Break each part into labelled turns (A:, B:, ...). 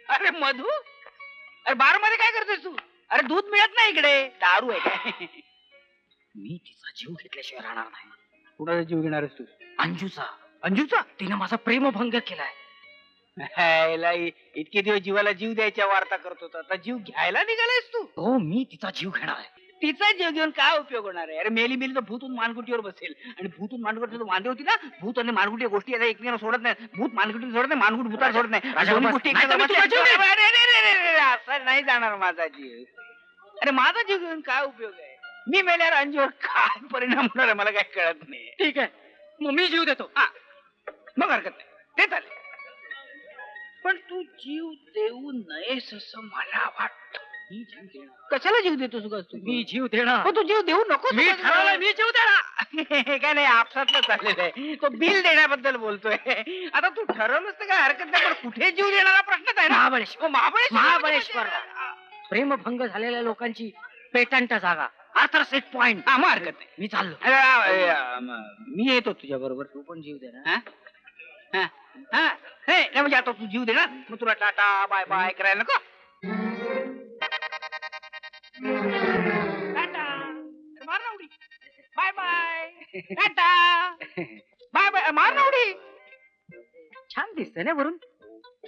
A: अरे मधू, अरे बार मध्ये काय करतोय तू? अरे दूध मिळत नाही इकडे, दारू आहे काय? मी तिचा जीव घेतल्याशिवाय राहणार नाही. कुणाचा जीव घेणारस तू? अंजूचा. अंजूचा? तिने माझा प्रेमभंग केलाय. इतके दिवस जीवाला जीव द्यायच्या वार्ता करत होता, आता जीव घ्यायला निघालायस तू? हो, मी तिचा जीव घेणार आहे. तिचा जीव घेऊन काय उपयोग होणार आहे? अरे मेली मेली तर भूतून मानगुटीवर बसेल, आणि भूतून मानगुटी वांदे होती ना, भूत आणि मानगुटी गोष्टी आता एकमेकांना सोडत नाही. भूत मानगुटी सोडत नाही, मानगुट भूताला सोडत नाही. दोन्ही गोष्टी असं नाही जाणार माझा जीव. अरे माझा जीव घेऊन काय उपयोग आहे? मी मेल्यावर अंजीवर काय परिणाम होणार आहे मला काही कळत नाही. ठीक आहे, मग मी जीव देतो. मग हरकत नाही, ते चालेल. पण तू जीव देऊ नयेस असं मला वाटतं. मी जीव देणार. कशाला जीव देतोस ग तू? मी जीव देणार. तू जीव देऊ नको. मी ठरवलं, मी जीव देणार. काय नाही, आपसातलं चाललेलं आहे. तो बिल देण्याबद्दल बोलतोय. आता तू ठरवलंस तर काय हरकत नाही, पण कुठे जीव देणारा प्रश्नच आहे ना. महाबळेश्वर. महाबळेश्वर प्रेमभंग झालेल्या लोकांची पेटंट जागा, आर्थर सेट पॉइंट. मग हरकत नाही, मी चाललो. मी येतो तुझ्या बरोबर. तू पण जीव दे ना. म्हणजे आता तू जीव दे ना, मग तुला टाटा बाय बाय करायला नको. टाटा, मार ना उडी. Bye bye, tata, bye bye, मार ना उडी. छान दिसतंय ना वरून?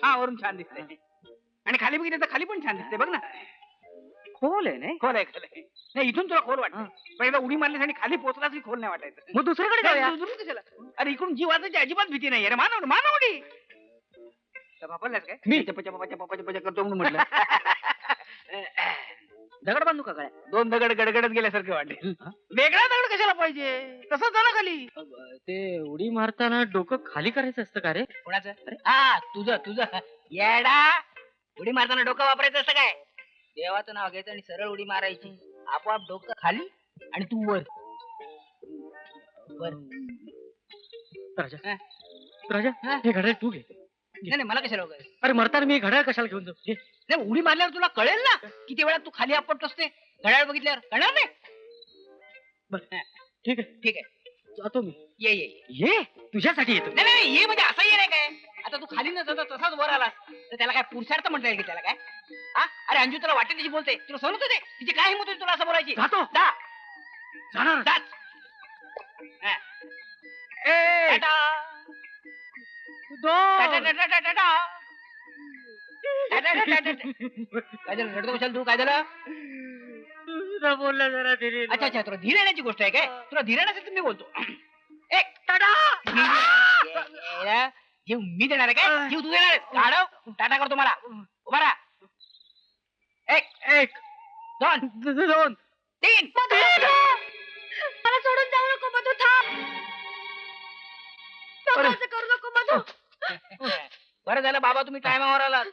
A: वरून छान दिसतंय. आणि खाली बघितलं तर खाली पण छान दिसतंय बघ ना. खोल आहे नाही? खोल आहे. नाही, इथून तुला खोल वाटतं. पहिला उडी मारलीस आणि खाली पोहोचलास की खोल नाही वाटायचं. मग दुसरीकडे जाऊया. दुसरीकडे कशाला? अरे इकडून जीव वाजायची अजिबात भीती नाही. अरे मानव उडी. बापालाच काय मी पप्पाच्या करतो म्हणून म्हटलं. दगड बांधू का काय? 2 दगड गडगडत गेल्यासारखे वाटेल. वेगळा दगड कशाला पाहिजे? तसंच जा ना खाली.
B: ते उडी मारताना डोकं खाली करायचं असतं का रे?
A: कोणाचं? तुझं येडा. उडी मारताना डोकं वापरायचं असतं काय? देवाचं नाव घ्यायचं आणि सरळ उडी मारायची. आपोआप डोकं खाली आणि तू वर.
B: राजा, हे घड्याळ तू घे.
A: नाही मला कशाला वगैरे?
B: अरे मरताना मी घड्याळ कशाला घेऊन जाऊ?
A: नाही, उडी मारल्यावर तुला कळेल ना किती वेळा तू खाली आपटतोस ते. घड्याळ बघितल्यावर कळणार नाही.
B: ठीक आहे, जातो मी.
A: ये तुझ्यासाठी येतो. नाही ये म्हणजे असा ये नाही काय. आता तू खाली न जाता तसाच वर आलास तर त्याला काय पुरुषार्थ म्हणता येईल की त्याला काय? अरे अंजू तुला वाटेल तशी बोलते, तुला समजत होते तिची काय हिंमत होती तुला असं बोलायची?
B: जातो.
A: जाणार. काय झालं? रडतो कशाला तू? काय झालं?
B: बोलला जरा धीरे.
A: अच्छा, तुला धीर येण्याची गोष्ट आहे काय? तुला धीर येण्यासाठी मी बोलतो. एक जीव मी देणार आहे काय? जीव तू देणार आहे? काढव, टाटा करतो मला. उभा राहा. एक 2 3.
C: मला सोडून जाऊ नको मधू, थांब. असं करू नको मधू.
A: बरं झालं बाबा तुम्ही टायमावर आलात.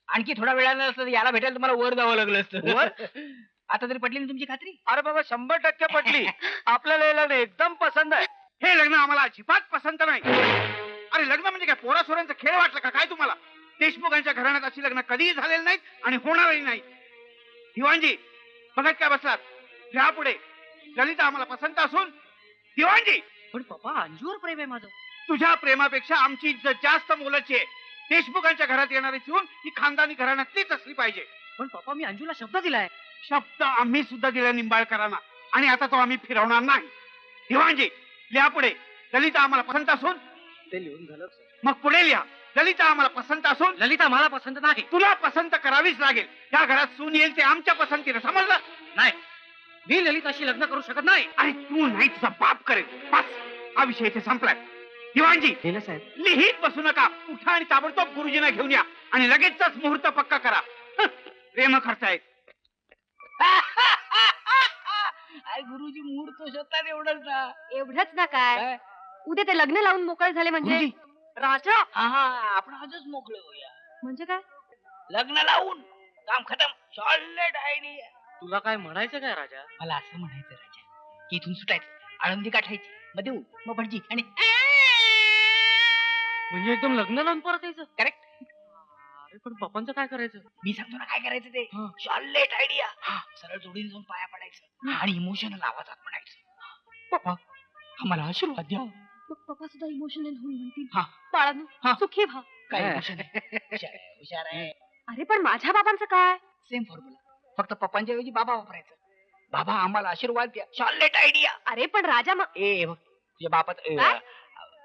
A: आणखी थोडा वेळानं असतं याला भेटायला तुम्हाला वर जावं लागलं असतं. आता तरी पटली ना तुमची खात्री?
B: अरे बाबा 100% पटली. आपल्याला हे लग्न एकदम पसंत आहे.
D: हे लग्न आम्हाला अजिबात पसंत नाही. अरे लग्न म्हणजे काय पोरासोरांचा खेळ वाटलं का काय तुम्हाला? देशमुखांच्या घराण्यात अशी लग्न कधीही झालेली नाहीत आणि होणारही नाही. दिवाणजी बघत काय बसलात? घ्या पुढे. ललिता आम्हाला पसंत असून दिवाणजी.
A: पण पप्पा अंजूवर प्रेम आहे माझं.
D: तुझ्या प्रेमापेक्षा आमची इज्जत जास्त मोलाची आहे. देशमुखांच्या घरात येणारी सून ही खानदानी घराण्यातलीच असली पाहिजे.
A: पण पप्पा मी अंजूला शब्द दिलाय.
D: शब्द आम्ही सुद्धा दिला निंबाळकरांना, आणि आता तो आम्ही फिरवणार नाही. दिवाणजी लिहा पुढे. ललिता आम्हाला पसंत असून.
A: ते लिहून झालं.
D: मग पुढे लिहा. ललिता आम्हाला पसंत असून.
A: ललिता मला पसंत नाही.
D: तुला पसंत करावीच लागेल. या घरात सून येईल ते आमच्या पसंतीने, समजलं?
A: नाही, मी ललिताशी लग्न करू शकत नाही.
D: आणि तू नाही, तुझा बाप करेल. बस, हा विषय इथे संपलाय. दिवाणजी
A: साहेब
D: लिहित बसू नका. उठा आणि ताबडतोब गुरुजींना घेऊन या आणि लगेचच मुहूर्त पक्का करा. प्रेम करतायत.
A: गुरुजी मुहूर्त शोधतात एवढंच ना?
C: एवढंच ना काय, उद्या ते लग्न लावून मोकळे झाले म्हणजे राजा.
A: आपण आजच मोकळे होऊया.
C: म्हणजे काय?
A: लग्न लावून काम खतम. Solid idea.
B: तुला काय म्हणायचं काय राजा?
A: मला असं म्हणायचं राजा की इथून सुटायचं, आळंदी गाठायची, मग देऊ, मग भटजी आणि
B: म्हणजे एकदम लग्न लावून परत यायचं?
A: करेक्ट.
B: अरे पण पप्पांचं काय करायचं?
A: मी सांगतो ना काय करायचं ते. Solid idea. सरळ जोडीने जाऊन पाया पडायचं आणि इमोशनल आवाजात म्हणायचं, पप्पा आम्हाला आशीर्वाद द्या.
C: मग पप्पा सुद्धा इमोशनल होऊन म्हणतील,
A: हा.
C: बाळांनो सुखी व्हा.
A: काय इमोशन आहे? हुशार आहे.
C: अरे पण माझ्या बाबांचं काय?
A: सेम फॉर्म्युला, फक्त पप्पांच्या ऐवजी बाबा वापरायचं. बाबा आम्हाला आशीर्वाद द्या, शॉर्लेट आयडिया.
C: अरे पण राजा
A: ए बघ, तुझ्या बापात
C: काय?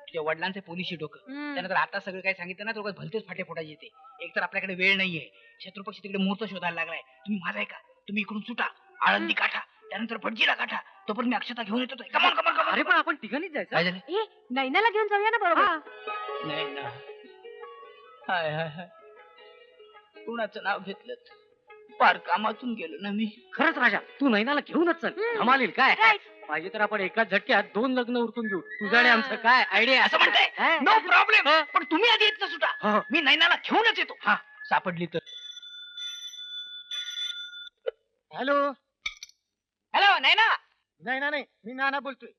A: तुझ्या वडिलांचे पोलिशी डोकं.
C: हम्म.
A: त्यानंतर आता सगळं काय सांगितलं ना, तो भलतेच फाटे फोडायचे येते. एक तर आपल्याकडे वेळ नाहीये, शत्रुपक्ष तिकडे मुहूर्त शोधायला लागलाय. तुम्ही माझा ऐका, तुम्ही इकडून सुटा, आळंदी काठा, त्यानंतर भटजीला काठा. तोपर्यंत मी अक्षता घेऊन येतो. Come on come on come on.
B: अरे पण आपण ठिकाणीच जायचं.
A: काय झालं?
C: ए नैनाला घेऊन जाऊया ना बरोबर.
A: नाही ना. हाय हाय हाय, कुणाचं नाव घेतलं? पार कामातून गेलो ना मी.
B: खरंच राजा, तू नैनाला घेऊनच चल.
C: हम्म.
B: धमाल येईल काय?
C: Right.
B: पाहिजे तर आपण एकाच झटक्यात 2 लग्न उरकून घेऊ. तुझं आणि आमचं काय आयडिया?
A: असं म्हणताय? No problem. पण तुम्ही आधी येत सुटा,
B: हो.
A: मी नैनाला घेऊनच येतो. हा, सापडली तर.
B: हॅलो.
A: हॅलो नैना.
B: नैना नाही, मी नाना बोलतोय.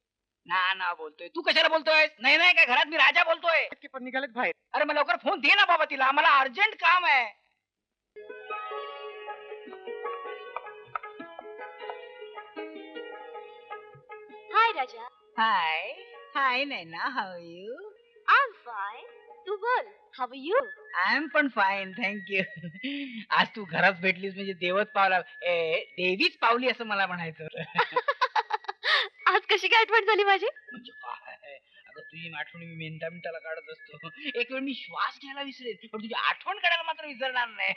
A: ना बोलतोय. तू कशाला बोलतोय? नाही नाही काय घरात मी राजा बोलतोय.
B: की पण निघालेत बाहेर.
A: अरे मग लवकर फोन दे ना बाबा तिला, आम्हाला अर्जंट काम आहे.
C: Hi Raja.
A: Hi hi Naina, how you?
C: I am fine. तू बोल, how are you?
A: I am पण फाईन, थँक्यू. आज तू घरात भेटलीस म्हणजे देवच पावला, देवीच पावली असं मला म्हणायचं होतं.
C: आज कशी काय आठवण झाली माझी?
A: म्हणजे काय, अगं तुझी आठवण मी मिनिटाला काढत असतो. एक वेळ मी श्वास घ्यायला विसरेल, पण तुझी आठवण काढायला मात्र विसरणार नाही.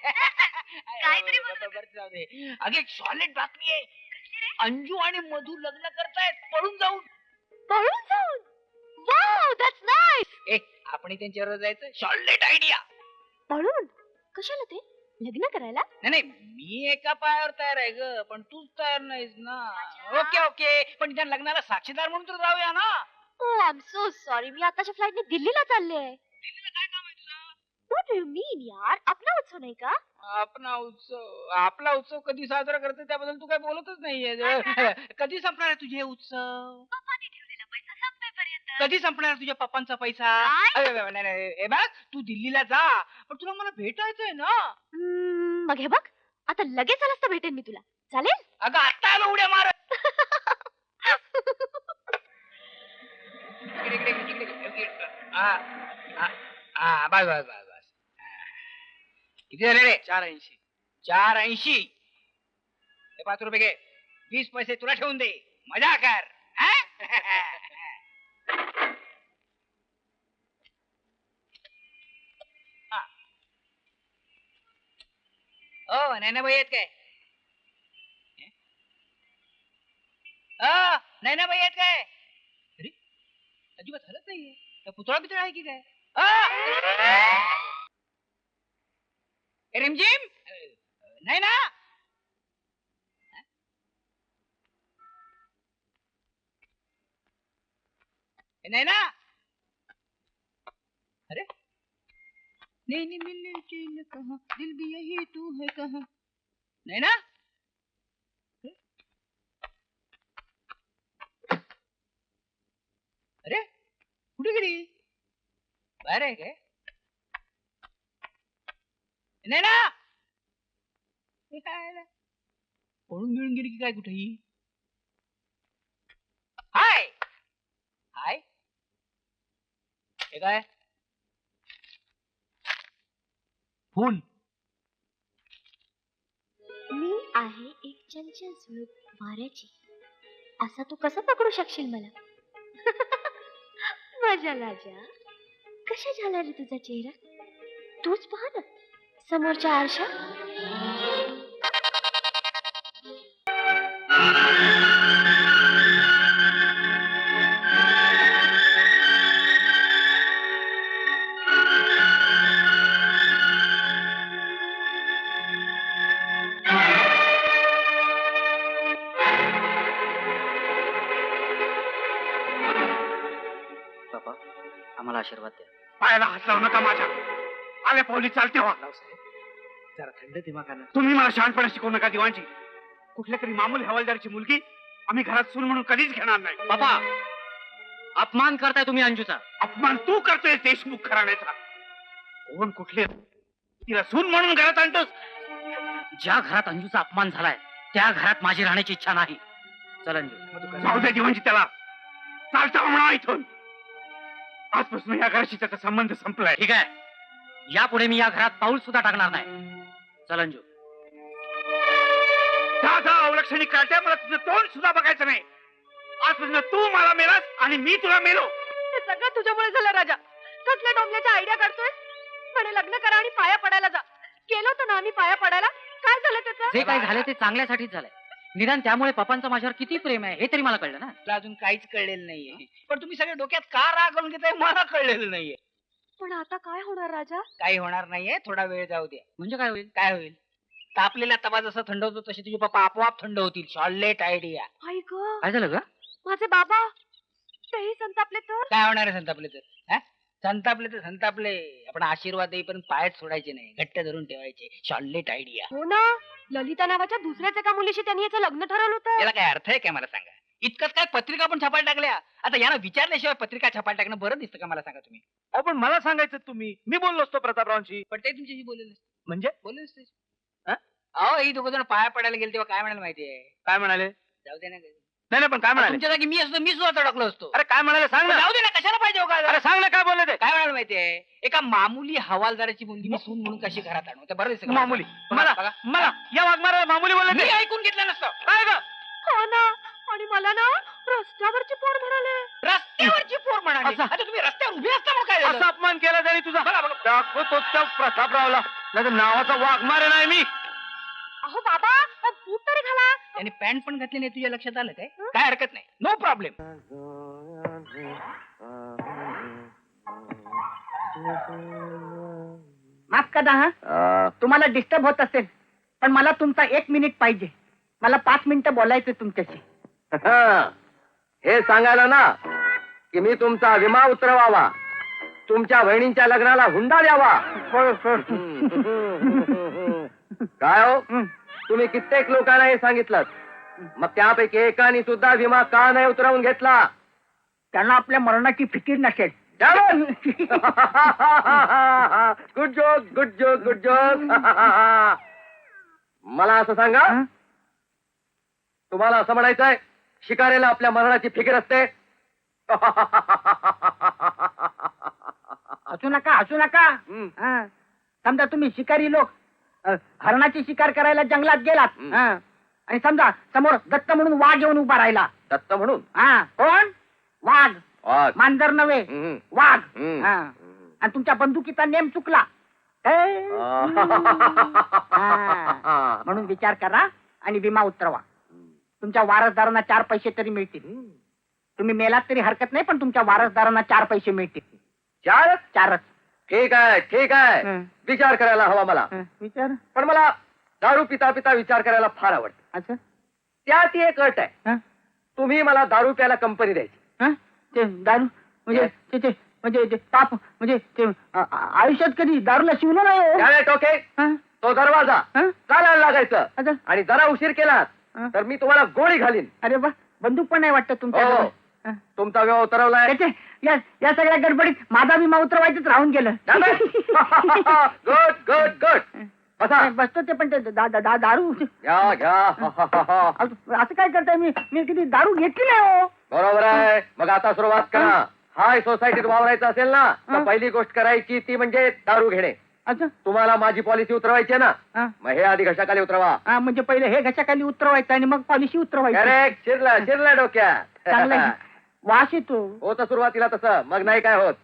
C: काहीतरी बोलतो.
A: बरं, जाऊ दे. अगं एक सॉलिड बातमी आहे. अंजू आणि मधू लग्न करतायत पळून जाऊन.
C: पळून जाऊन? Wow, that's nice.
A: आपण त्यांच्यावर जायचं, सॉलिड आयडिया.
C: पळून? कशाला ते? लग्न करायला?
A: नाही नाही, मी एका पायावर तयार आहे ग, पण तूच तयार नाहीस ना. ओके ओके, पण त्या लग्नाला साक्षीदार म्हणून तर जाऊया ना.
C: ओ आय एम सो सॉरी, मी आताच्या फ्लाईटने दिल्लीला चालले आहे.
A: दिल्लीला काय काम आहे तुझं?
C: व्हॉट डू यू मीन यार? आपला उत्सव नाही का?
A: आपला उत्सव कधी साजरा करते त्याबद्दल तू काय बोलतच नाहीये. कधी संपणार आहे तुझे उत्सव?
C: पप्पाने ठेवलेला पैसा संपेपर्यंत.
A: कधी संपणार आहे तुझ्या पप्पांचा पैसा?
C: काय?
A: नाही नाही, हे बघ तू दिल्लीला जा, पण तुला मला भेटायचंय ना.
C: मग हे बघ, आता लगेच आलास तर भेटेन मी तुला. चालेल?
A: अगं आता आलो उड्या मार. बस बस बस बस. किती झाले रे?
B: 480.
A: 480. हे 5 रुपये घे, 20 पैसे तुला ठेवून दे, मजा कर. हा? हा. ओ नैना बाई आहेत काय? नैना बाई आहेत काय? अरे अजिबात हलत नाहीये, त्या पुतळा बितळा आहे की काय? रिमझिम नाही ना. नाही ना. अरे नहीं मिलने चैन कहाँ, दिल भी यही तू है कहाँ. नहीं ना. अरे कुठे गेली? बाहेर आहे काय? नाही ना. पळून मिळून गेली की काय कुठेही? हाय हाय, हे काय? फुल.
C: मी आहे एक चंचल झुळूक वाऱ्याची. असा तू कसं पकडू शकशील मला? माझ्या राजा, कशा झाला रे तुझा चेहरा? तूच पहा ना समोरच्या आरशात.
B: बाबा, आम्हाला आशीर्वाद द्या.
D: पायाला हात लावू नका माझ्या. आल्या पावली चालते व्हा.
B: जरा थंड दिमागानं.
D: तुम्ही मला शहाणपणा शिकवू नका दिवाणजी. कुठल्या तरी मामूली हवालदारची मुलगी आम्ही घरात सून म्हणून कधीच घेणार नाही.
B: बाबा, अपमान करताय तुम्ही अंजूचा.
D: अपमान तू करतोय देशमुख घराण्याचा. कोण कुठले तिला सून म्हणून घरात आणतोस?
B: ज्या घरात अंजूचा अपमान झालाय त्या घरात माझी राहण्याची इच्छा नाही. चल अंजू.
D: जाऊ दे दिवाणजी, त्याला चालता म्हणा इथून. आजपासून या घराशी त्याचा संबंध संपलाय.
B: ठीक आहे, यापुढे मी या घरात पाऊल सुद्धा टाकणार नाही. चल अंजू.
D: जा अवलक्षणी काट्या, मला तुझं तोंड सुद्धा बघायचं नाही. आजपासून तू मला मेलास आणि मी तुला मेलो.
C: हे सगळं तुझ्यामुळे झालं राजा. कसल्या डोंबल्याच्या आयडिया काढतोय. म्हणे लग्न करा आणि पाया पडायला जा. गेलो होतो ना आम्ही पाया पडायला. काय झालं त्याचं?
B: जे काय झालं ते चांगल्यासाठीच झालंय. निदान त्यामुळे पप्पांचं माझ्यावर किती प्रेम आहे हे तरी मला कळलं ना.
A: तुला अजून काहीच कळलेलं नाहीये. पण तुम्ही सगळे डोक्यात का राग घालून घेताय मला कळलेलं नाहीये.
C: पण आता काय होणार राजा?
A: काही होणार नाहीये. थोडा वेळ जाऊ द्या.
B: म्हणजे काय होईल?
A: काय होईल? तापलेला तवा जसं थंड होतो तसे तुझे पप्पा आपोआप थंड होतील. Charlotte idea.
C: आई ग,
B: काय झालं ग?
C: माझे बाबा तेही संतापले तर?
A: काय होणार आहे संतापले तर? हा? संतापले तर संतापले. आपण आशीर्वाद देईपर्यंत पायच सोडायचे नाही. घट्ट धरून ठेवायचे. Charlotte idea.
C: हो ना, ललिता नावाच्या दुसऱ्याच एका मुलीशी त्यांनी याचं लग्न ठरवलं होतं.
A: याला काय अर्थ आहे काय मला सांगा. इतकंच काय पत्रिका पण छापायला टाकल्या. आता यांना विचारल्याशिवाय पत्रिका छापायला टाकणं बरं दिसतं का मला सांगा तुम्ही.
D: अहो पण मला सांगायचं तुम्ही, मी बोललो असतो प्रतापरावांशी.
A: पण ते तुमच्याशी बोलले
D: म्हणजे
A: बोलले नसते. अहो ही दोघं जण पाया पडायला गेले तेव्हा काय म्हणाले माहितीये?
D: काय म्हणाले?
A: जाऊ दे ना.
D: नाही नाही, पण काय म्हणाले?
A: तुमच्या जागी मी असतो मी सुद्धा अडकलो असतो.
D: अरे काय म्हणाले सांग ना.
A: जाऊ दे ना, कशाला पाहिजे हो का?
D: अरे सांग ना काय बोलले ते.
A: काय म्हणाले माहितीये? एका मामुली हवालदाराची मुलगी मी सून म्हणून कशी घरात आणू. ते बरं दिसतं का?
D: मामुली
A: बघा,
D: मला
A: बघा.
D: मला या वाघमाराला मामुली बोलले
A: मी
D: ते.
A: ऐकून घेतलं नसतं.
D: काय ग?
C: हो ना, आणि मला ना रस्त्यावरची पोर म्हणाले.
A: रस्त्यावरची पोर म्हणाली.
D: असं?
A: आता तुम्ही रस्त्यावर उभे असता मग काय झालं?
D: असा अपमान केला त्याने तुझा. दाखवतो त्या प्रतापरावला. नाही नावाचा वाघमारे नाही मी.
C: अहो बाबा, बूट तरी घाला.
A: त्याने पॅन्ट पण घातली नाही. तुझ्या लक्षात आलं काय? काय हरकत नाही. No problem.
E: माफ करा हा, तुम्हाला डिस्टर्ब होत असेल पण मला तुमचा 1 मिनिट पाहिजे. मला 5 मिनिटं बोलायचं तुमच्याशी.
F: हे सांगायला ना की मी तुमचा विमा उतरवावा, तुमच्या बहिणींच्या लग्नाला हुंडा द्यावा. काय हो, तुम्ही कित्येक लोकांना हे सांगितलं, मग त्यापैकी एकाने सुद्धा विमा का नाही उतरवून घेतला?
E: त्यांना आपल्या मरणाची फिकीर नसेल.
F: Good joke, good joke, good joke. मला असं सांगा, तुम्हाला असं म्हणायचंय शिकारीला आपल्या मरणाची फिकीर असते?
E: हसू नका, हसू नका. हा. समजा तुम्ही शिकारी लोक हरणाची शिकार करायला जंगलात गेलात. हा. आणि समजा समोर दत्त म्हणून वाघ येऊन उभा राहिला.
F: दत्त म्हणून?
E: हा. कोण? वाघ.
F: वाघ.
E: मांजर नव्हे,
F: हम्म.
E: वाघ.
F: हम्म.
E: हा. आणि तुमच्या बंदुकीचा नेम चुकला. हा. म्हणून विचार करा आणि विमा उतरवा. तुमच्या वारसदारांना 4 पैसे तरी मिळतील. तुम्ही मेलात तरी हरकत नाही, पण तुमच्या वारसदारांना 4 पैसे मिळतील. 4च.
F: ठीक आहे, ठीक आहे.
E: हं.
F: विचार करायला हवा मला.
E: विचार.
F: पण मला दारू पिता पिता विचार करायला फार आवडतं.
E: असं?
F: त्यात एक अट आहे,
E: हं?
F: तुम्ही मला दारू प्यायला कंपनी द्यायची.
E: हं? ते दारू म्हणजे ते म्हणजे ते पाप म्हणजे ते आयुष्यात कधी दारूला शिवलं नाही हो.
F: त्यावेळेस टोके
E: हं?
F: तो दरवाजा
E: हं?
F: चालायला लागायचं.
E: अच्छा.
F: आणि जरा उशीर केलात
E: हं?
F: तर मी तुम्हाला गोळी घालीन.
E: अरे वा, बंदूक पण नाही वाटत तुमच्या
F: हो. तुमचा व्यव उतरवलाय.
E: या सगळ्या गडबडीत माझा विमा उतरवायचंच राहून गेलं.
F: Good good good. बसा.
E: बसतो ते पण ते दारू
F: घ्या घ्या.
E: असं काय करताय? मी किती दारू घेतली नाही हो.
F: बरोबर आहे. मग आता सुरुवात करा. हाय सोसायटीत वावरायचं असेल ना तर
E: हं.
F: पहिली गोष्ट करायची ती म्हणजे दारू घेणे.
E: असं?
F: तुम्हाला माझी पॉलिसी उतरवायची आहे ना,
E: हं.
F: मग हे आधी घशाखाली उतरवा.
E: हा, म्हणजे पहिले हे घशाखाली उतरवायचं आणि मग पॉलिसी उतरवायची.
F: करेक्ट. शिरला शिरला डोक्यात.
E: चांगलं वास येतो.
F: होतं सुरुवातीला तसं, मग नाही काय होत.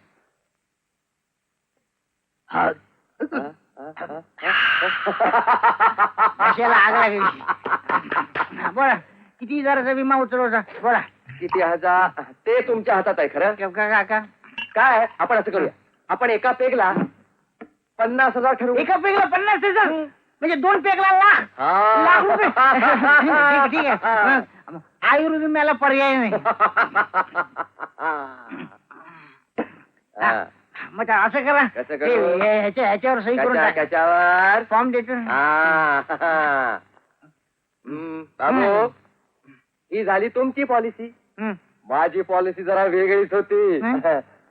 E: कशाला आग लागली? बोला, किती हजाराचा विमा उतरवता? बोला.
F: किती हजार ते तुमच्या हातात आहे खरं.
E: काका
F: काय आपण असं करूया, आपण एका पेगला 50,000 ठरवू.
E: एका पेगला 50,000 म्हणजे 2 पेगला लाख.
F: हा.
E: लाख रुपये. ठीक आहे. हं. आयुर्विम्याला पर्याय नाही.
F: हा.
E: मग असं करा,
F: कसं करू?
E: ह्याच्यावर सही करून टाका.
F: कशावर?
E: फॉर्म देतो.
F: बाबू, ही झाली तुमची पॉलिसी.
E: हं.
F: माझी पॉलिसी जरा वेगळीच होती.
E: हं?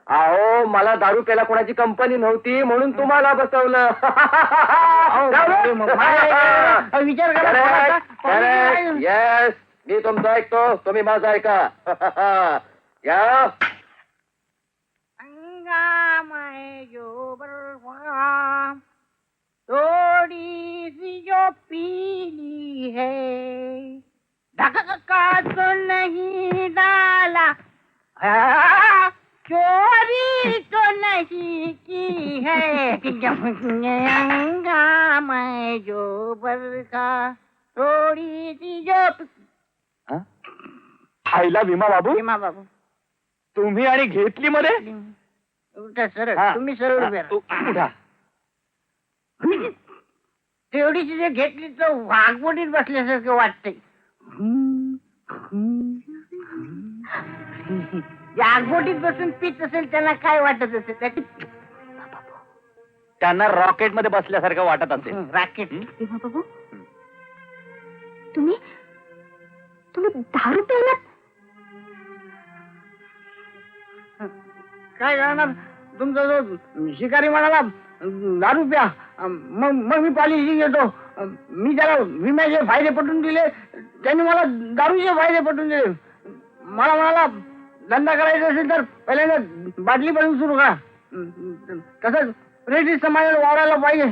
F: अहो, मला दारू प्यायला कोणाची कंपनी नव्हती म्हणून तुम्हाला बसवलं.
E: विचार करा.
F: येस, मी तुमचं ऐकतो, तुम्ही माझं ऐका. या.
E: अंगामाय जो बरवा, थोडीशी चोरी तो नहीं की है अंगा मैं जो बरखा थोडी सी जो
F: आईला विमा बाबू
E: भीमा बाबू
F: तुम्ही आणि घेतली मध्ये
E: उठा सरळ
F: हा.
E: तुम्ही सरळ उभे राहा.
F: उठा
E: तेवढीची जे घेतली तर वाघबोटीत बसल्यासारखं वाटतंय वाघबोटीत बसून पीत असेल त्यांना काय वाटत असेल त्याची
F: त्यांना रॉकेट मध्ये बसल्यासारखं वाटत असेल
E: राकेट
C: भीमा बाबू तुम्ही तुम्ही दारू प्यायलात
E: काय करणार तुमचा जो शिकारी म्हणाला दारू प्या मग मी पॉलिसी घेतो मी त्याला विम्याचे फायदे पटवून दिले त्यांनी मला दारूचे फायदे पटवून दिले मला म्हणाला धंदा करायचा असेल तर पहिल्यांदा बाटली पासून सुरू करा तसंच ब्रिटिश समाजाला वावरायला पाहिजे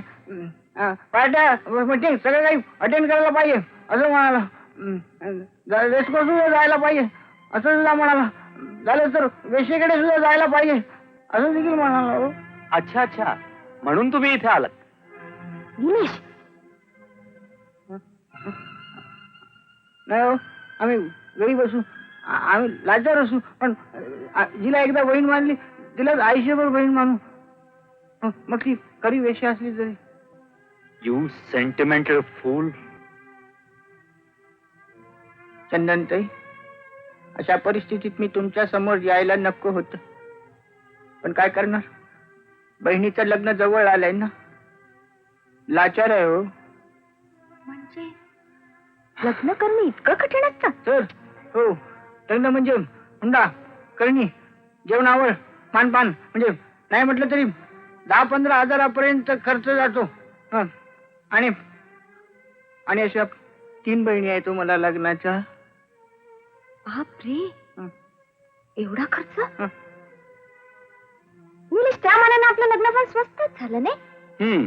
E: पार्ट्या मीटिंग सगळं काही अटेंड करायला पाहिजे असं म्हणाला रेस्को सुद्धा जायला पाहिजे असं सुद्धा म्हणाला झालं तर वेशीकडे सुद्धा जायला पाहिजे असं देखील म्हणाला हो.
F: अच्छा अच्छा म्हणून तुम्ही इथे आलात
C: निलेश
E: नाही हो आम्ही गरीब असू आम्ही लाचार असू पण जिला एकदा बहीण मानली तिला आयुष्यभर बहीण मानू मग ती खरी वेशी असली तरी
F: यू सेंटिमेंटल फूल
E: चंदनताई अशा परिस्थितीत मी तुमच्या समोर यायला नको होत पण काय करणार बहिणीचं लग्न जवळ आलंय ना लाचार आहे हो
C: म्हणजे लग्न करणं इतकं कठीण असतं
E: तर हो लग्न म्हणजे हुंडा करणी जेवणावर मानपान म्हणजे नाही म्हटलं तरी 10-15 हजारापर्यंत खर्च जातो हं. आणि अशा 3 बहिणी आहेत मला लग्नाच्या
C: बापरे
E: हं.
C: एवढा खर्च
E: हं.
C: निलेश त्या मनानं आपलं लग्न पण स्वस्तच झालं नाही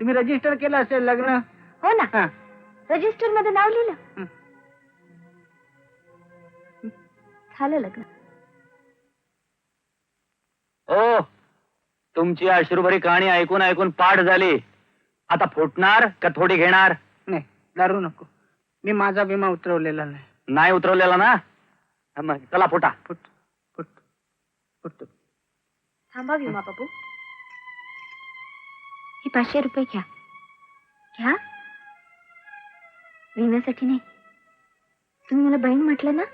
E: तुम्ही रजिस्टर केलं असेल लग्न
C: हो ना
E: हं.
C: रजिस्टर मध्ये नाव लिहिलं
E: हं.
C: झालं लग्न
F: ओ तुमची अश्रुभरी कहाणी ऐकून ऐकून पाठ झाली आता फुटणार का थोडी घेणार
E: नाही दारू नको मी माझा विमा उतरवलेला नाही
F: नाही उतरवलेला ना मग चला फुटा
E: फुट फुट फुटतो
C: थांबा विमा बाबू हे 500 रुपये घ्या घ्या विम्यासाठी नाही तुम्ही मला बहीण म्हटलं ना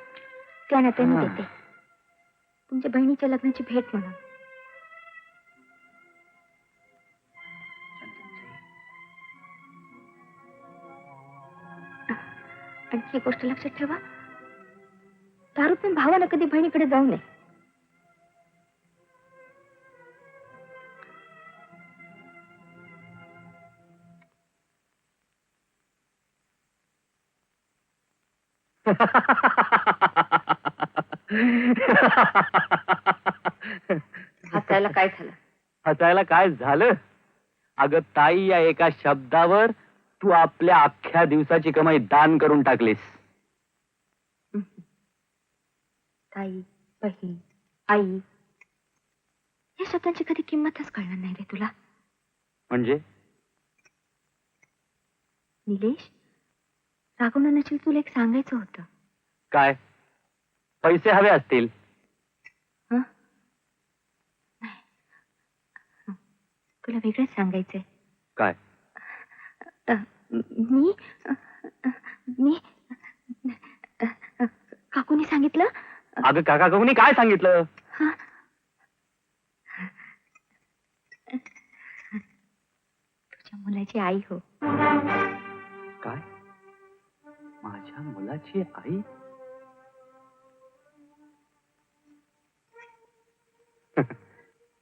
C: त्या नात्याने देते तुमच्या बहिणीच्या लग्नाची भेट म्हणून आणखी एक गोष्ट लक्षात ठेवा दारू पण भावाला कधी बहिणीकडे जाऊ नये हसायला काय झालं
F: हसायला काय झालं अगं ताई या एका शब्दावर तू आपल्या अख्ख्या दिवसाची कमाई दान करून टाकलीस
C: ताई बहीण आई या शब्दांची कधी किंमतच कळणार नाही रे तुला
F: म्हणजे
C: निलेश राघवनाची तुला एक सांगायचं होतं
F: काय पैसे हवे असतील
C: हं? नाही. तुला वेगळंच सांगायचंय
F: काय
C: मी मी काकूनी सांगितलं
F: अगं काका काकूनी काय सांगितलं
C: हं? तुझ्या मुलाची आई हो
F: काय माझ्या मुलाची आई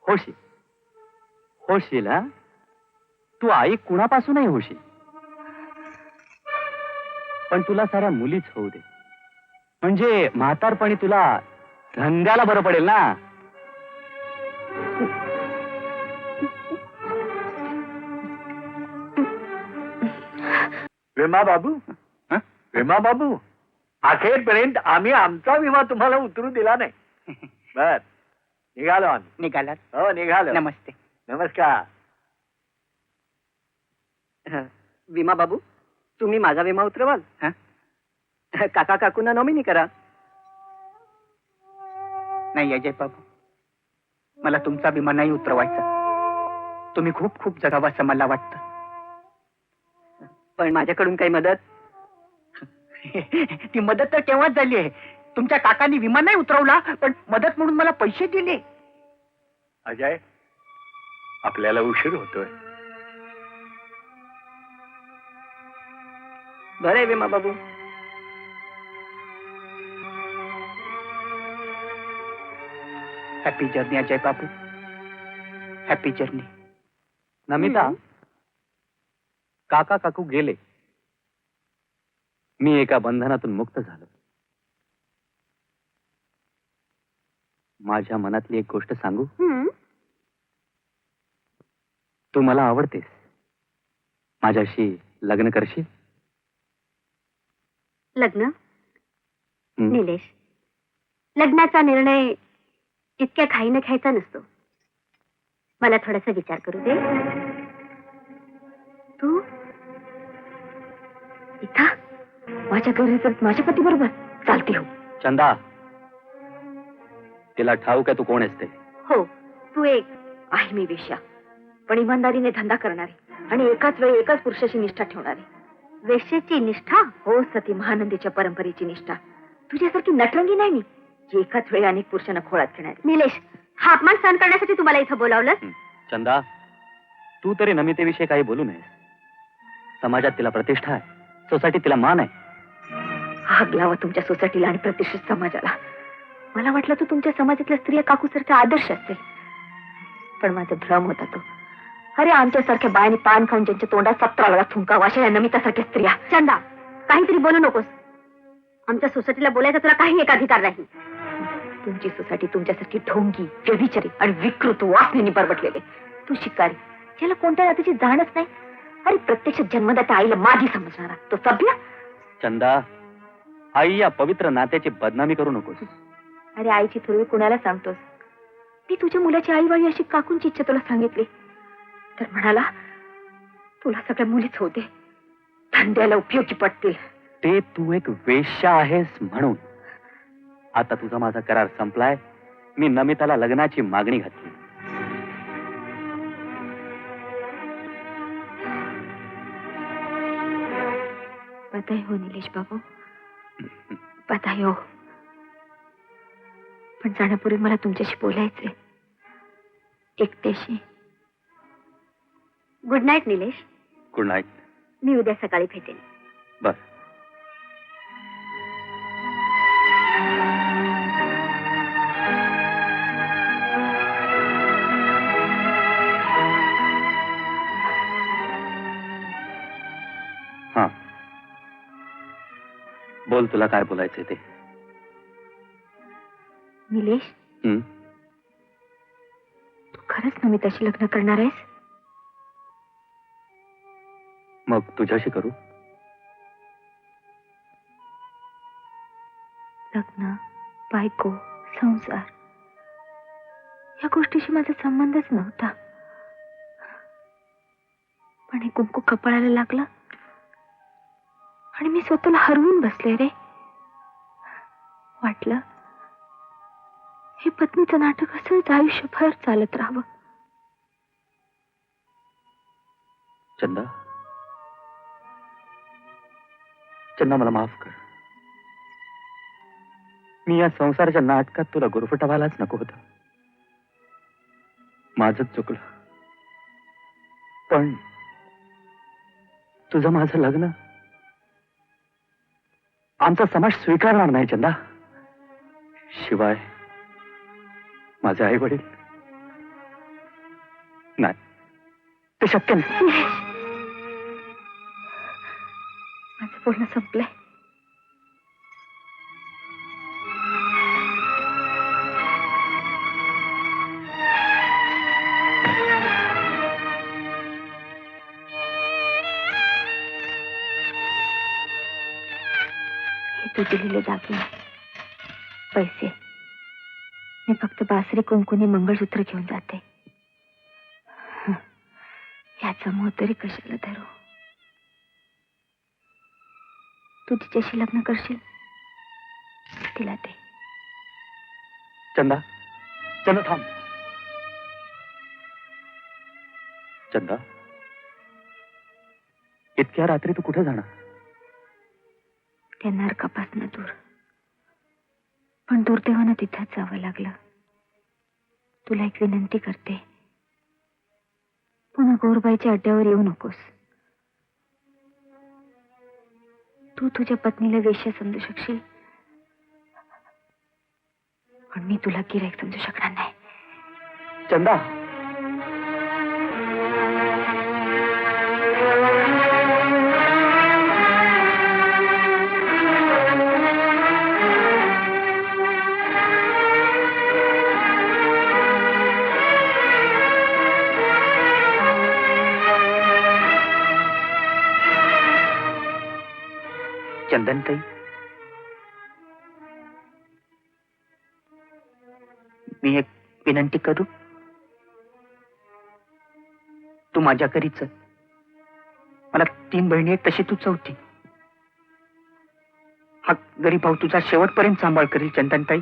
F: होशी होशील हा तू आई कुणापासूनही होशील पण तुला साऱ्या मुलीच होऊ दे म्हणजे म्हातारपणी तुला धंद्याला बरं पडेल ना विमा बाबू विमा बाबू अखेरपर्यंत आम्ही आमचा विमा तुम्हाला उतरू दिला नाही. बर, निघालो आम्ही.
E: निघालात.
F: हो, निघालो.
E: नमस्ते.
F: नमस्कार.
E: विमा बाबू, तुम्ही माझा विमा उतरवाल? काका काकूंना नॉमिनी करा. नाही अजय बाबू, मला तुमचा विमा नाही उतरवायचा. तुम्ही खूप खूप जगावं असं मला वाटतं. पण माझ्याकडून काही मदत? ती मदत तर केव्हाच झाली आहे. तुमच्या काकांनी विमा नाही उतरवला, पण मदत म्हणून मला पैसे दिले.
F: अजय, आपल्याला उशीर होतोय.
E: बरं आहे विमा बाबू. हॅपी जर्नी अजय बाबू, हॅपी जर्नी.
G: नमिता, काका काकू गेले. मी एका बंधनातून मुक्त झालो. माझ्या मनातली एक गोष्ट सांगू? तू मला आवडतेस. माझ्याशी लग्न करशील?
C: लग्न?
G: हं.
C: निलेश, लग्नाचा निर्णय इतक्या घाईने घ्यायचा नसतो. मला थोडासा विचार करू दे. तू इथं माझ्या घरी तर माझ्या पती बरोबर चालती हो?
G: चंदा, तिला ठाऊक आहे तू कोण आहेस ते.
C: हो, तू एक आहे मी वेश्या, पण इमानदारीने धंदा करणारी आणि एकाच वेळी एकाच पुरुषाची निष्ठा ठेवणारी. वेश्येची निष्ठा? हो, सती महानंदीच्या परंपरेची निष्ठा. तुझ्यासारखी नटरंगी नाही मी, जी एकाच वेळी अनेक पुरुषांना खोळात घेणारी. निलेश, हा अपमान सहन करण्यासाठी तुम्हाला इथं बोलावलं?
G: चंदा, तू तरी नमितेविषयी काही बोलू नयेस. समाजात तिला प्रतिष्ठा आहे, सोसायटीत तिला मान आहे.
C: आग लावा तुमच्या सोसायटीला आणि प्रतिष्ठित समाजाला. मला वाटलं तू तुमच्या समाजातल्या स्त्रिया काकूसारख्या आदर्श असतील, पण माझा भ्रम होता तो. अरे, आमच्यासारख्या बायाने पान खाऊन ज्यांच्या तोंडात 17 वेळा थुंकावा अशा या नमितासारख्या स्त्रिया. चंदा, काहीतरी बोलू नकोस. आमच्या सोसायटीला बोलायचा तुला काही एक अधिकार नाही. तुमची सोसायटी तुमच्यासारखी ढोंगी, व्यभिचारी आणि विकृत वासनेने बरबटलेले. तू शिकारी, ज्याला कोणत्या जातीची जाणच नाही. अरे, प्रत्यक्ष जन्मदात्या आईला माझी समजणारा तो सभ्य.
G: चंदा, आई या पवित्र नात्याची बदनामी करू नकोस.
C: अरे, आईची थोडी कुणाला सांगतोस? मी तुझ्या मुलाची आई वाळी अशी काकूंची इच्छा तुला सांगितली तर म्हणाला तुला सगळ्या मुलीच होते, धंद्याला उपयोगी पडतील.
G: ते तू एक वेश्या आहेस म्हणून. आता तुझा माझा करार संपलाय. मी नमिताला लग्नाची मागणी घातली.
C: बधाई हो निलेश बाबू, बधाई हो. पण जाण्यापूर्वी मला तुमच्याशी बोलायचंय, एकट्याशी. Good night Nilesh.
G: Good night.
C: मी उद्या सकाळी भेटेन.
G: बर. हा, बोल, तुला काय बोलायचंय ते.
C: निलेश,
G: हं?
C: तू खरंच नमिताशी लग्न करणार आहेस?
G: मग तुझ्याशी करू?
C: लग्न, बायको, संसार या गोष्टीशी माझा संबंधच नव्हता. पण हे कुंकू कपाळाला लागलं आणि मी स्वतःला हरवून बसले रे. वाटलं हे पत्नीचं नाटक असंच आयुष्यभर चालत राहावं.
G: चंदा, चंदा, मला माफ कर. मी या संसाराच्या नाटकात तुला गुरफटा व्हायलाच नको होतं. माझंच चुकलं. पण तुझं माझं लग्न आमचा समाज स्वीकारणार नाही चंदा. शिवाय माझे आई वडील नाही, ते शक्य नाही.
C: माझं बोलणं संपलंय. तू दिलेले दागिने, पैसे, मी फक्त बासरी कुंकुनी मंगळसूत्र घेऊन जाते. याचा मोह तरी कशाला धरू. तू तिच्याशी लग्न करशील, तिला दे.
G: चंदा, चंदा थांब. चंदा, इतक्या रात्री तू कुठे जाणार?
C: त्या नरकापासनं दूर, पण दुर्दैवानं तिथंच जावं लागलं. तुला एक विनंती करते, पुन्हा गौरबाईच्या अड्ड्यावर येऊ नकोस. तू तुझ्या पत्नीला वेश्या समजू शकशील, पण मी तुला गिऱ्हाईक समजू शकणार नाही.
G: चंदा, चंदनताई,
E: मी एक विनंती करू? तू माझ्या घरीच आहे. मला 3 बहिणी आहेत, तशी तू 4थी. हा गरीब भाऊ तुझा शेवटपर्यंत सांभाळ करेल चंदनताई.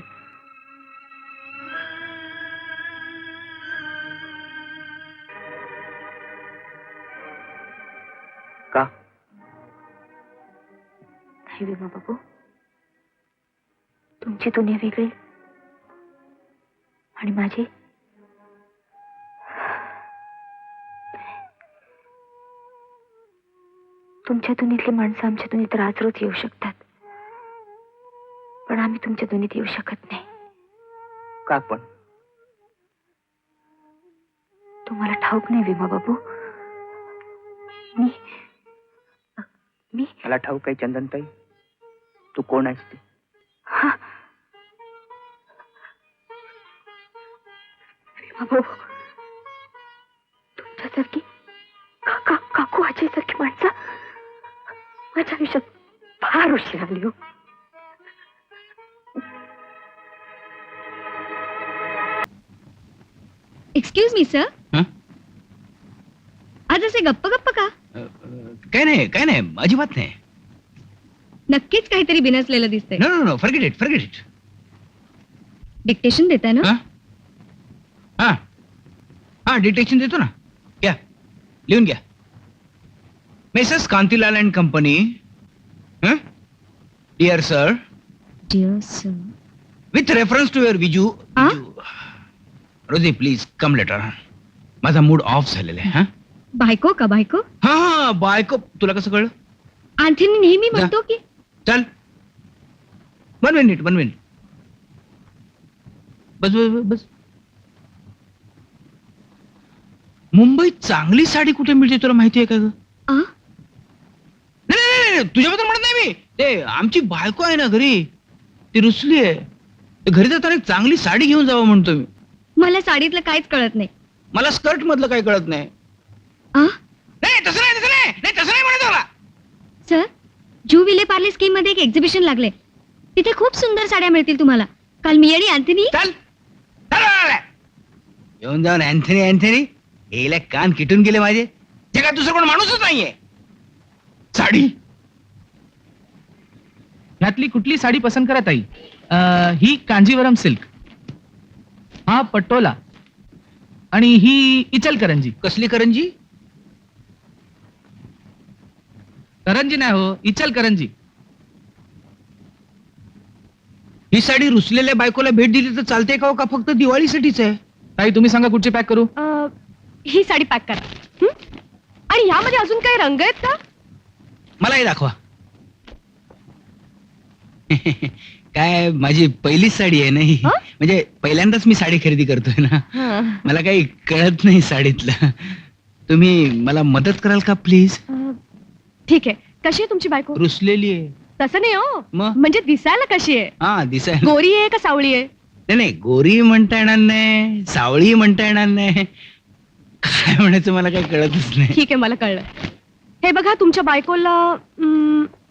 E: का?
C: नाही विमा बाबू, तुमची दुनिया वेगळी आणि माझी तुमच्या दुनियेतली माणसं आमच्या दुनियेत आज रोज येऊ शकतात, पण आम्ही तुमच्या दुनियेत येऊ शकत नाही.
E: का पण?
C: तुम्हाला ठाऊक नाही विमा बाबू, मी
E: मला ठाऊक आहे चंदनताई, तू कोण आहेस ते.
C: हा विमा बाबू, तुमच्यासारखी काकू आजीसारखी माणसं माझ्या आयुष्यात फार उशीर आली हो.
H: एक्सक्यूज मी सर, आज असे गप्प गप्प का?
D: काय नाही अजिबात नाही.
H: नक्कीच काहीतरी बिनसलेलं दिसतंय.
D: No forget it.
H: डिक्टेशन देताय ना?
D: हा डिटेक्शन देतो ना. घ्या, लिहून घ्या. Messrs Kantilal and company. Dear sir,
H: dear sir,
D: with reference to your विजू. रोजी प्लीज कम लेटर. माझा मूड ऑफ झालेला आहे. हा
H: बायको का? बायको?
D: हा बायको. तुला कसं कळलं?
H: आणखीन नेहमी म्हणतो की
D: चल 1 मिनिट. बस. मुंबईत चांगली साडी कुठे मिळते तुला माहिती आहे का ग? नाही, तुझ्याबद्दल म्हणत नाही मी. ते आमची बायको आहे ना घरी, ती रुसली आहे. घरी जाताना एक चांगली साडी घेऊन जावं म्हणतो मी.
H: मला साडीतलं काहीच कळत नाही.
D: मला स्कर्ट मधलं काही कळत नाही. नाही तसं नाही म्हणत मला.
H: सर, जू विले पार्ले स्कीम मध्ये एक एक्झिबिशन लागले. तिथे खूप सुंदर साड्या मिळतील तुम्हाला. काल मी आणि अँथनी.
D: चल येऊन जाऊन अँथनी याला कान किटून गेले माझे. जगात दुसरं कोण माणूसच नाहीये. साडी
I: ह्यातली कुठली साडी पसंत करत आई? ही कांजीवरम सिल्क, हा पटोला, आणि ही इचलकरंजी.
D: कसली करंजी?
I: करंजी नाही हो, इचलकरंजी.
D: ही साडी रुसलेल्या बायकोला भेट दिली तर चालते का? का फक्त दिवाळीसाठीच आहे?
I: ताई तुम्ही सांगा कुठची पॅक करू?
H: ही साडी पॅक करा. आणि यामध्ये अजून काही रंग आहेत का?
D: मलाही दाखवा. काय माझी पहिलीच साडी आहे ना ही. म्हणजे पहिल्यांदाच मी साडी खरेदी करतोय ना. मला काही कळत नाही साडीतलं. तुम्ही मला मदत कराल का प्लीज?
H: ठीक आहे. कशी आहे तुमची बायको?
D: रुसलेली आहे.
H: तसं नाही हो,
D: मग?
H: म्हणजे दिसायला कशी आहे?
D: हा दिसाय.
H: गोरी आहे का सावळी आहे?
D: नाही गोरी म्हणता येणार नाही, सावळी म्हणता येणार नाही. काय म्हणायचं मला काही कळतच नाही.
H: ठीक आहे, मला कळलं. हे बघा तुमच्या बायकोला,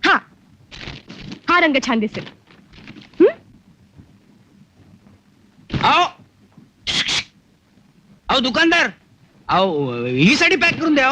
H: हा हा रंग छान दिसेल.
A: अहो अहो दुकानदार, अहो ही साडी पॅक करून द्या.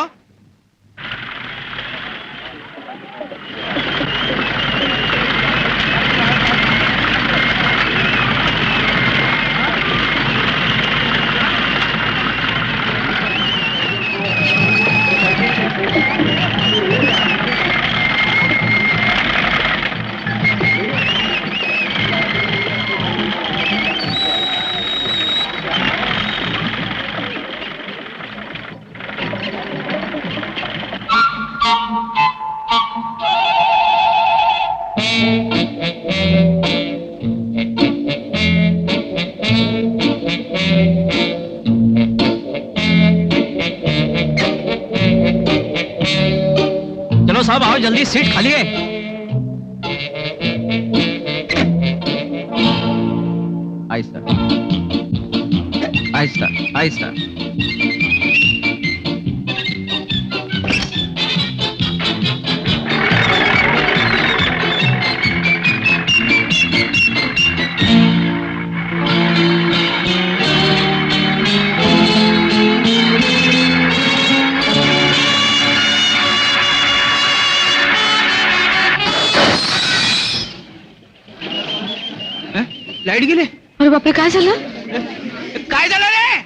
B: चलो साहब आओ जल्दी, सीट खाली है.
I: आहिस्ता आहिस्ता आहिस्ता.
A: लाईट गेले.
H: अरे बापरे, काय झालं?
A: काय झालं रे?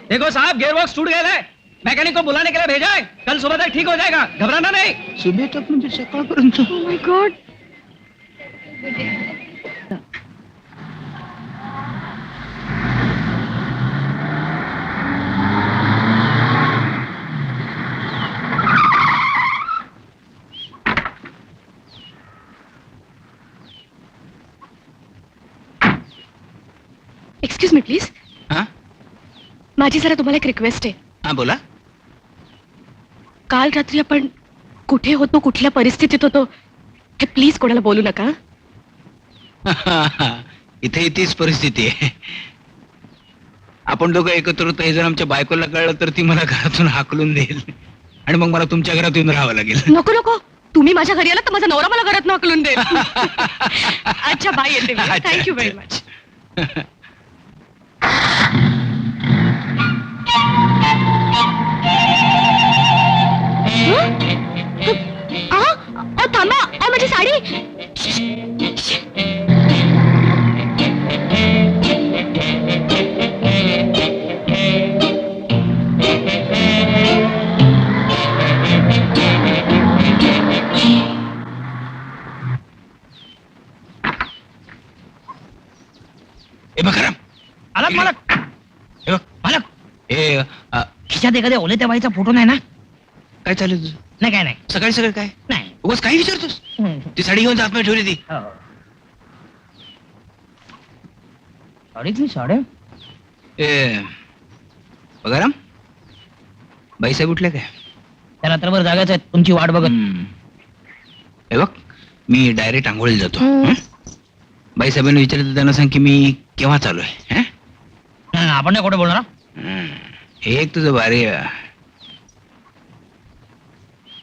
B: देखो साहब, गियर बॉक्स टूट गया है. मैकेनिक को बुलाने के लिए भेजा है. कल सुबह तक ठीक हो जाएगा, घबराना नहीं.
A: सुबह तक म्हणजे सकाळपर्यंत.
H: Oh my God. Excuse me please.
A: हा
H: माझी जरा तुम्हाला एक रिक्वेस्ट आहे.
A: हा बोला.
H: काल रात्री आपण कुठे होतो, कुठल्या परिस्थितीत होतो, हे प्लीज कोणाला बोलू नका.
A: इथे तीच परिस्थिती आहे. आपण दोघं एकत्र होतो हे जर आमच्या बायकोला कळलं तर ती मला घरातून हाकलून देईल आणि मग मला तुमच्या घरात येऊन राहावं लागेल.
H: नको नको, तुम्ही माझ्या घरी आला तर माझा नवरा मला घरात हाकलून देईल. अच्छा बाय, येते.
A: अच्छा,
H: थँक्यू व्हेरी
A: अच्छा.
H: मच. थांबा, माझी साडी.
A: ए बकराम,
B: अलग मालक,
A: हे बघ मालक. ए
B: खिशात एखाद्या ओले त्या बाईचा फोटो नाही ना?
A: काय चालू तुझं?
B: नाही काय नाही.
A: सकाळी सकाळी काय
B: नाही.
A: उगाच काही विचारतोस? ती साडी घेऊन आतमध्ये ठेवली ती.
B: साडीतली साड्या.
A: ए बघाराम, बाईसाहेब उठल्या काय?
B: त्या रात्रभर जागाच आहेत तुमची वाट बघत.
A: हे बघ, मी डायरेक्ट आंघोळीला जातो. हं? बाईसाहेबांना विचारलं तर त्यांना सांग की मी केव्हा चालू आहे. हं?
B: आपण नाही कुठे बोलणार.
A: हं. हे एक तुझं भारी आहे.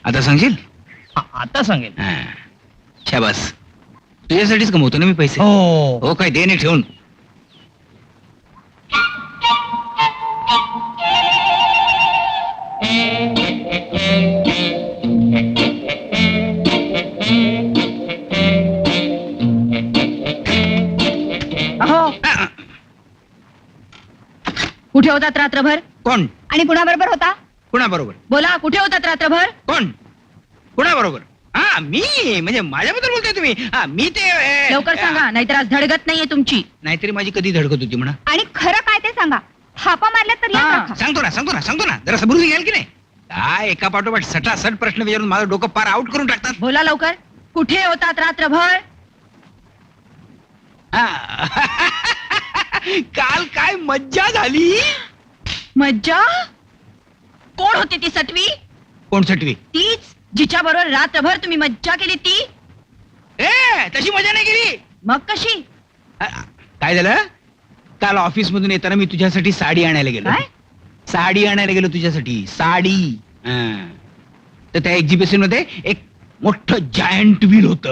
A: आता सांगशील?
B: आता सांगेल.
A: हं. शाबास, तुझ्यासाठीच कमवतो ना मी पैसे.
B: हो.
A: हो काय, दे नाही ठेवून.
H: कुठे होतात रात्रभर
A: कोण?
H: आणि कुणाबरोबर होता?
A: कुणाबरोबर?
H: बोला, कुठे होतात रात्रभर?
A: कोण? कुणाबरोबर? हा मी, म्हणजे माझ्याबद्दल बोलताय तुम्ही? हा मी ते
H: लवकर सांगा, नाहीतर आज धडगत नाहीये तुमची.
A: नाहीतरी माझी कधी धडकत होती म्हणा.
H: आणि खरं काय ते सांगा. थापा मारल्या तर याद राखा.
A: सांगतो ना जरा सबुरी घ्याल की नाही? काय एका पाठोपाठ सटासट प्रश्न विचारून माझं डोकं पार आउट करून टाकतात.
H: बोला लवकर, कुठे होतात रात्रभर?
A: काल काय मज्जा झाली.
H: मज्जा? कोण होती ती सटवी?
A: कोण सटवी?
H: तीच जिच्या बरोबर रात्रभर तुम्ही मज्जा केली ती.
A: तशी मजा नाही केली.
H: मग कशी?
A: काय झालं? काल ऑफिस मधून येताना मी तुझ्यासाठी साडी आणायला गेलो.
H: काय?
A: साडी आणायला गेलो तुझ्यासाठी. साडी. तर त्या एक्झिबिशन मध्ये एक मोठं जायंट व्हील होतं.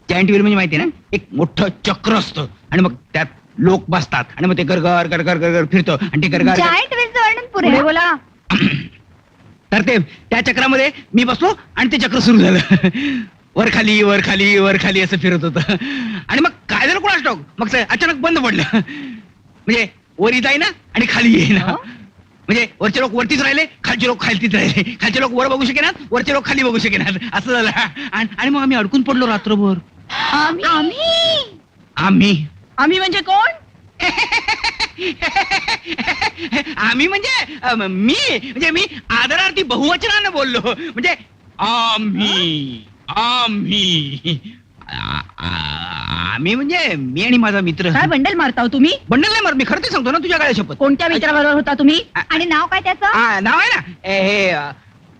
A: जायंट व्हील म्हणजे माहिती आहे ना, एक मोठं चक्र असतं आणि मग त्यात लोक बसतात आणि मग ते गरगर गरगर गरगर फिरतं आणि ते गरगर
H: जायंट व्हीलचं वर्णन पुरे
E: पुढे बोला.
A: तर ते त्या चक्रामध्ये मी बसलो आणि ते चक्र सुरू झालं. वर खाली वर खाली वर खाली असं फिरत होतं आणि मग काय झालं कोणास ठाऊक, मग ते अचानक बंद पडलं. म्हणजे वरी जाईना आणि खाली येईना. म्हणजे वरचे लोक वरतीच राहिले, खालचे लोक खालतीच राहिले. खालचे लोक वर बघू शकेनात, वरचे लोक खाली बघू शकेनात, असं झालं. आणि मग आम्ही अडकून पडलो रात्रभर.
E: आम्ही म्हणजे कोण?
A: आम्ही म्हणजे मी आदरार्थी बहुवचनानं बोललो. म्हणजे आम्ही म्हणजे मी आणि माझा मित्र.
E: काय बंडल मारता हो तुम्ही?
A: बंडल नाही मार, मी खरं ते सांगतो ना तुझ्या काय शपथ.
E: कोणत्या मित्राबरोबर होता तुम्ही?
H: आणि नाव काय त्याचं?
A: नाव आहे ना हे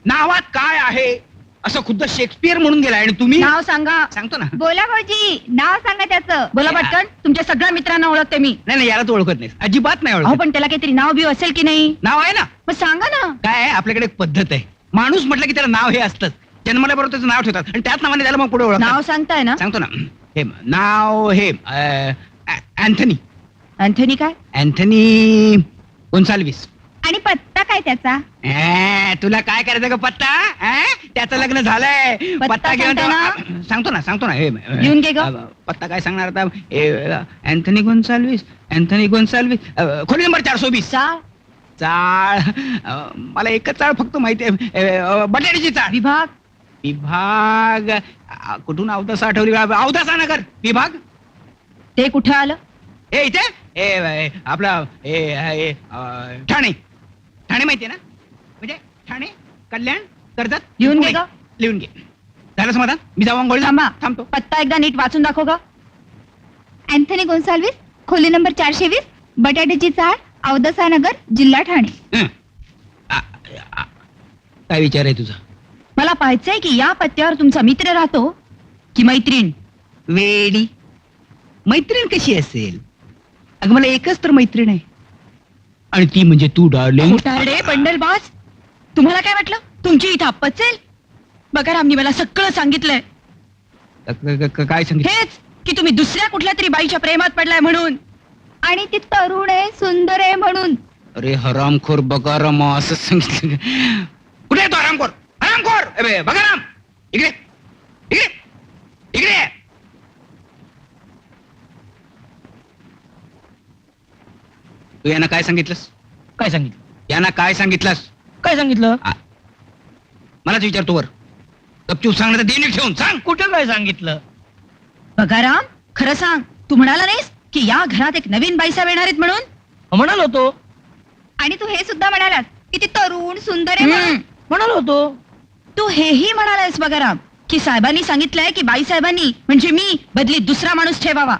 A: नावात काय आहे असं खुद्द शेक्सपियर म्हणून गेला. आणि तुम्ही
E: नाव सांगा.
A: सांगतो ना.
H: बोला भाऊजी, नाव सांगा त्याचं.
E: बोला पटकन. तुमच्या सगळ्या मित्रांना ओळखते मी.
A: नाही याला तू ओळखत नाही, अजिबात नाही
E: अहो
A: ओळखत.
E: पण त्याला काहीतरी नाव बिव असेल की नाही?
A: नाव आहे ना.
E: मग सांगा ना.
A: काय आहे, आपल्याकडे एक पद्धत आहे. माणूस म्हटलं की त्याला नाव हे असतंच. जन्मल्याबरोबर त्याचं नाव ठेवतात आणि त्याच नावाने त्याला मग पुढे ओळखतात.
E: नाव सांगताय ना?
A: सांगतो ना. हे नाव हे अँथनी.
E: अँथनी काय?
A: अँथनी गोन्साल्विस.
H: आणि पत्ता काय त्याचा?
A: तुला काय करायचं का पत्ता? त्याचं लग्न झालंय.
E: पत्ता
A: घेऊन
E: सांगता
A: सांगतो ना हे
E: घेऊन घे ग.
A: पत्ता काय सांगणार आता. अँथनी गोन्साल्विस. खोली नंबर 420. चाळ. मला एकच चाळ फक्त माहिती आहे, बटाट्याची चाळ. विभाग कुठून अवदासा आठवली? अवदासा नगर विभाग.
E: ते कुठं आलं?
A: हे इथे आपला ठाणे. ठाणे माहितीये ना, म्हणजे ठाणे कल्याण कर्जत.
E: लिहून घे ग.
A: लिहून घे. झालं समाधान? मी जाऊ अंघोळीला.
E: थांबा.
A: थांबतो.
E: पत्ता एकदा नीट वाचून दाखव ग.
H: अँथनी गोन्साल्विस, खोली नंबर 420, बटाट्याची चाळ, अवदसा नगर, जिल्हा ठाणे.
A: काय विचार आहे तुझा?
E: मला पाहायचंय की या पत्त्यावर तुमचा मित्र राहतो की मैत्रीण?
A: वेडी मैत्रीण कशी असेल? अगं मला एकच तर मैत्रीण आहे आणि ती म्हणजे तू डार्लिंग.
E: खोटारडे बंडलबाज. तुम्हाला काय वाटलं तुमची इथं पचेल? बघा रामनी मला सगळं सांगितलंय.
A: काय सांगितलं?
E: हेच की तुम्ही दुसऱ्या कुठल्या तरी बाईच्या प्रेमात पडलाय म्हणून.
H: आणि ती तरुण आहे, सुंदर आहे म्हणून.
A: अरे हरामखोर बगाराम असं सांगितलं. कुठे आहे तो हरामखोर? हरामखोर बगाराम, इकडे इकडे इकडे. तू यांना काय सांगितलंस?
B: काय सांगितलं?
A: यांना काय सांगितलंस?
B: काय सांगितलं?
A: मलाच विचारतो वर. गपचूप सांगणार तर देणे ठेवून सांग.
B: कुठं काय सांगितलं?
E: बघा राम, खरं सांग. तू म्हणाला नाहीस की या घरात एक नवीन बाईसाहेब येणार आहेत म्हणून?
B: म्हणालो होतो.
H: आणि तू हे सुद्धा म्हणालास की ती तरुण सुंदर आहे म्हणून.
B: म्हणालो होतो.
E: तू हेही म्हणालायस बघा राम की साहेबांनी सांगितलंय की बाईसाहेबांनी म्हणजे मी बदलीत दुसरा माणूस ठेवावा.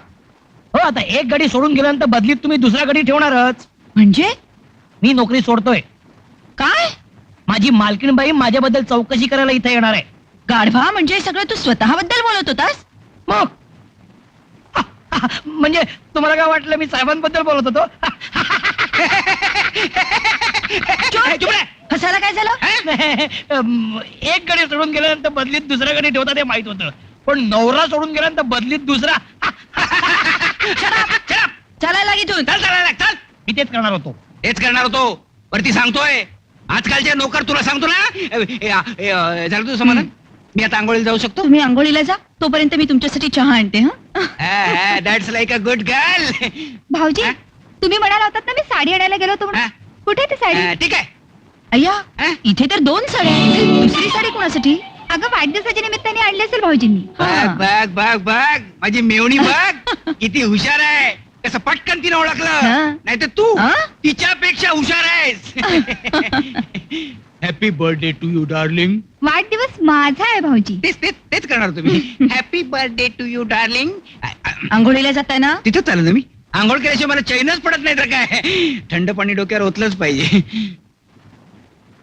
B: हो, आता एक गाडी सोडून गेल्यानंतर बदलीत तुम्ही दुसऱ्या गाडी ठेवणारच.
E: म्हणजे
B: मी नोकरी सोडतोय.
E: काय?
B: माझी मालकीणबाई माझ्याबद्दल चौकशी करायला इथे येणार आहे.
E: गाढवा, म्हणजे सगळं तू स्वतःबद्दल बोलत होतास?
B: मग म्हणजे तुम्हाला काय वाटलं मी साहेबांबद्दल बोलत होतो?
E: हसायला काय झालं?
B: एक गाडी सोडून गेल्यानंतर बदलीत दुसऱ्या गाडी ठेवता ते माहित होतं, पण नवरा सोडून गेल्यानंतर बदलीत दुसरा.
E: चालायला लाग इथून.
A: चल.
B: मी तेच करणार होतो.
A: हेच करणार होतो. वरती सांगतोय आजकालचे नोकर. तुला सांगतो ना. झालं तुझं समाधान? मी आता आंघोळीला जाऊ शकतो?
E: तुम्ही आंघोळीला जा, तोपर्यंत मी तुमच्यासाठी चहा आणते.
A: That's like a good girl.
H: भाऊजी, तुम्ही म्हणाला होतात ना मी साडी आणायला गेलो होतो म्हणून. कुठे ती साडी?
A: ठीक आहे.
E: अय्या, इथे तर 2 साड्या आहेत. दुसरी साडी कोणासाठी?
H: अगं वाढदिवसाच्या निमित्ताने आणली असेल भाऊजींनी.
A: बघ माझी मेवणी बघ किती हुशार आहे. कसं पटकन तिने ओळखलं. नाही तर तू तिच्यापेक्षा हुशार आहेस. Happy birthday to you darling.
H: वाढदिवस माझा आहे भाऊजी.
A: तेच करणार तुम्ही. Happy birthday to you darling.
E: आंघोळीला जाताय ना?
A: तिथंच चालू ना मी. आंघोळ केल्याशिवाय मला चैनच पडत नाही तर काय. थंड पाणी डोक्यावर ओतलंच पाहिजे.